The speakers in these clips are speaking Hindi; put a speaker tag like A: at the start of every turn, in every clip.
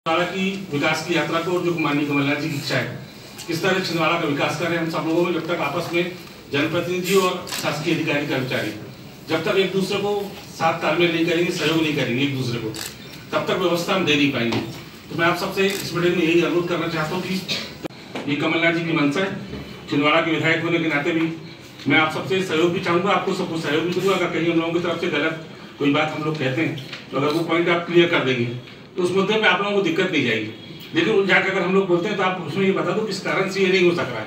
A: छिंदवाड़ा की विकास की यात्रा को जो माननीय कमलनाथ जी की इच्छा है, किस तरह छिंदवाड़ा का विकास करें। हम सब लोगों में जब तक आपस में जनप्रतिनिधि और शासकीय अधिकारी कर्मचारी जब तक एक दूसरे को साथ तालमेल नहीं करेंगे, सहयोग नहीं करेंगे एक दूसरे को, तब तक व्यवस्था हम दे नहीं पाएंगे। तो मैं आप सबसे इस मीटिंग में यही अनुरोध करना चाहता हूँ कि ये कमलनाथ जी की मंशा है। छिंदवाड़ा के विधायक होने के नाते भी मैं आप सबसे सहयोग भी चाहूंगा, आपको सबको सहयोग भी दूंगा। अगर कहीं हम लोगों की तरफ से गलत कोई बात हम लोग कहते हैं तो अगर वो पॉइंट आप क्लियर कर देंगे तो उस मुद्दे में आप लोगों को दिक्कत नहीं जाएगी। लेकिन उलझा के अगर हम लोग बोलते हैं तो आप उसमें ये बता दो किस कारण से ये नहीं हो सक रहा है,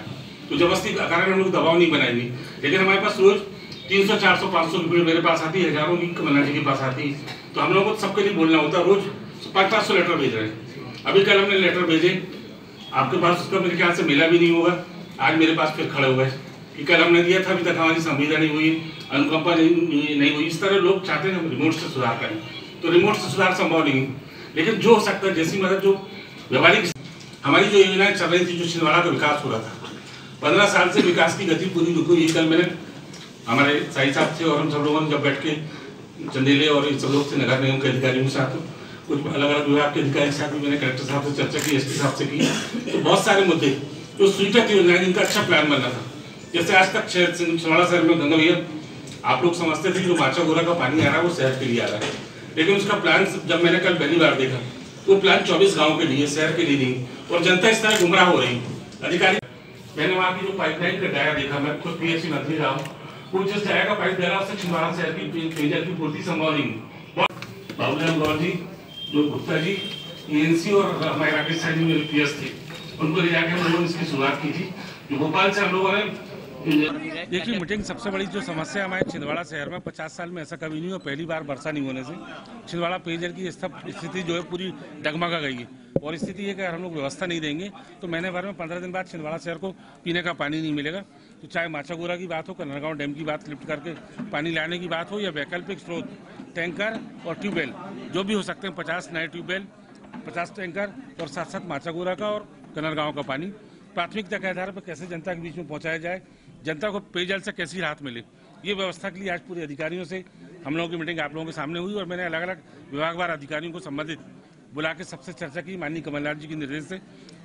A: तो जबरदस्ती का कारण हम लोग दबाव नहीं बनाएंगे। लेकिन हमारे पास रोज 300, 400, 500 रुपये मेरे पास आती है, हजारों की कमलनाथ जी के पास आती है, तो हम लोगों को सबके लिए बोलना होता है। रोज 500-500 लेटर भेज रहे हैं। अभी कल हमने लेटर भेजे, आपके पास उसका मेरे ख्याल से मिला भी नहीं होगा। आज मेरे पास फिर खड़े हो गए कि कल हमने दिया था, अभी तक हमारी संविदा नहीं हुई, अनुकंपा नहीं हुई। इस तरह लोग चाहते हैं हम रिमोट से सुधार करें, तो रिमोट से सुधार संभव नहीं है। लेकिन जो हो सकता है, जैसी मदद जो व्यवहारिक हमारी जो योजनाएं चल रही थी, जो छिंदवाड़ा का विकास हो रहा था, 15 साल से विकास की गति पूरी रुकी हुई। कल मैंने हमारे साई साहब थे और हम सब लोगों ने जब बैठ के चंदेले और इन सब लोग थे, नगर निगम के अधिकारियों के साथ, कुछ अलग अलग विभाग के अधिकारी के साथ भी मैंने कलेक्टर साहब से चर्चा की, एसपी साहब से की, तो बहुत सारे मुद्दे जो स्वीकृत योजनाएं जिनका अच्छा प्लान बनना था। जैसे आज तक छिंदवाड़ा शहर में गंगा भैया आप लोग समझते थे जो माचा गोरा का पानी आ रहा है वो शहर के लिए आ रहा है, लेकिन उसका प्लान जब मैंने कल पहली बार देखा तो प्लान 24 गाँव के लिए, शहर के लिए नहीं, और जनता इस तरह गुमराह हो रही। अधिकारी मैंने वहाँ की जो पाइपलाइन का डाया देखा, मैं खुद पीएचसी मंत्री रहा हूँ, वो जिस डाया का पाइप दे रहा उससे छिंदवाड़ा शहर की पेयजल की पूर्ति संभव नहीं। बाबूलाल गौर जी, जो गुप्ता जी एएनसी और हमारे राकेश साहब जी मेरे पीएस थे, उनको ले जाकर हम लोगों ने इसकी शुरुआत की थी। जो भोपाल से हम लोगों ने
B: देखिए, मीटिंग सबसे बड़ी जो समस्या हमारे छिंदवाड़ा शहर में 50 साल में ऐसा कभी नहीं हुआ, पहली बार वर्षा नहीं होने से छिंदवाड़ा पेयजल की स्थिति जो है पूरी डगमगा गई है। और स्थिति है कि अगर हम लोग व्यवस्था नहीं देंगे तो महीने भर में 15 दिन बाद छिंदवाड़ा शहर को पीने का पानी नहीं मिलेगा। तो चाहे माचागोरा की बात हो, कन्हरगांव डैम की बात लिफ्ट करके पानी लाने की बात हो, या वैकल्पिक स्रोत टैंकर और ट्यूबवेल जो भी हो सकते हैं, 50 नए ट्यूबवेल, 50 टैंकर और साथ साथ माचागोरा का और कन्हरगांव का पानी प्राथमिकता के आधार पर कैसे जनता के बीच में पहुंचाया जाए, जनता को पेयजल से कैसी राहत मिले, ये व्यवस्था के लिए आज पूरे अधिकारियों से हम लोगों की मीटिंग आप लोगों के सामने हुई। और मैंने अलग अलग विभागवार अधिकारियों को संबंधित बुला के सबसे चर्चा की। माननीय कमलनाथ जी के निर्देश से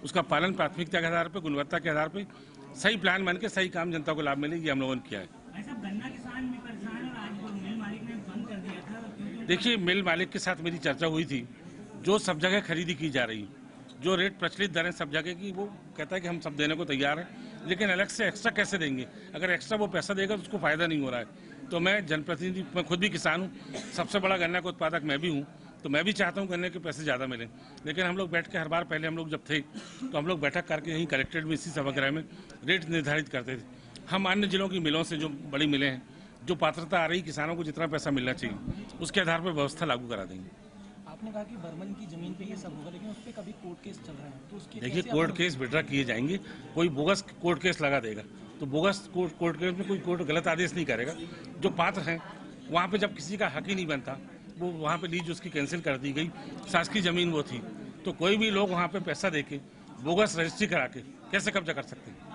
B: उसका पालन प्राथमिकता के आधार पर, गुणवत्ता के आधार पर सही प्लान बन के सही काम जनता को लाभ मिले, ये हम लोगों ने किया है। देखिए, मिल मालिक के साथ मेरी चर्चा हुई थी। जो सब जगह खरीदी की जा रही, जो रेट प्रचलित दरें सब जगह की, वो कहता है कि हम सब देने को तैयार हैं, लेकिन अलग से एक्स्ट्रा कैसे देंगे। अगर एक्स्ट्रा वो पैसा देगा तो उसको फायदा नहीं हो रहा है। तो मैं जनप्रतिनिधि, मैं खुद भी किसान हूँ, सबसे बड़ा गन्ना का उत्पादक मैं भी हूँ, तो मैं भी चाहता हूँ गन्ने के पैसे ज़्यादा मिलें। लेकिन हम लोग बैठ के हर बार, पहले हम लोग जब थे तो हम लोग बैठक करके यहीं कलेक्ट्रेट में इसी सभागृह में रेट निर्धारित करते थे। हम अन्य जिलों की मिलों से, जो बड़ी मिलें हैं, जो पात्रता आ रही, किसानों को जितना पैसा मिलना चाहिए उसके आधार पर व्यवस्था लागू करा देंगे।
C: आपने कहा कि बर्मन की जमीन पे ये सब होगा, लेकिन उस पर कभी कोर्ट केस चल रहा है, तो उसके
B: देखिए, कोर्ट केस विड्रा किए जाएंगे। कोई बोगस कोर्ट केस लगा देगा तो बोगस कोर्ट केस में कोई कोर्ट गलत आदेश नहीं करेगा। जो पात्र हैं वहाँ पे जब किसी का हक ही नहीं बनता, वो वहाँ पे लीज उसकी कैंसिल कर दी गई, शासकीय जमीन वो थी, तो कोई भी लोग वहाँ पे पैसा देके बोगस रजिस्ट्री करा के कैसे कब्जा कर सकते हैं।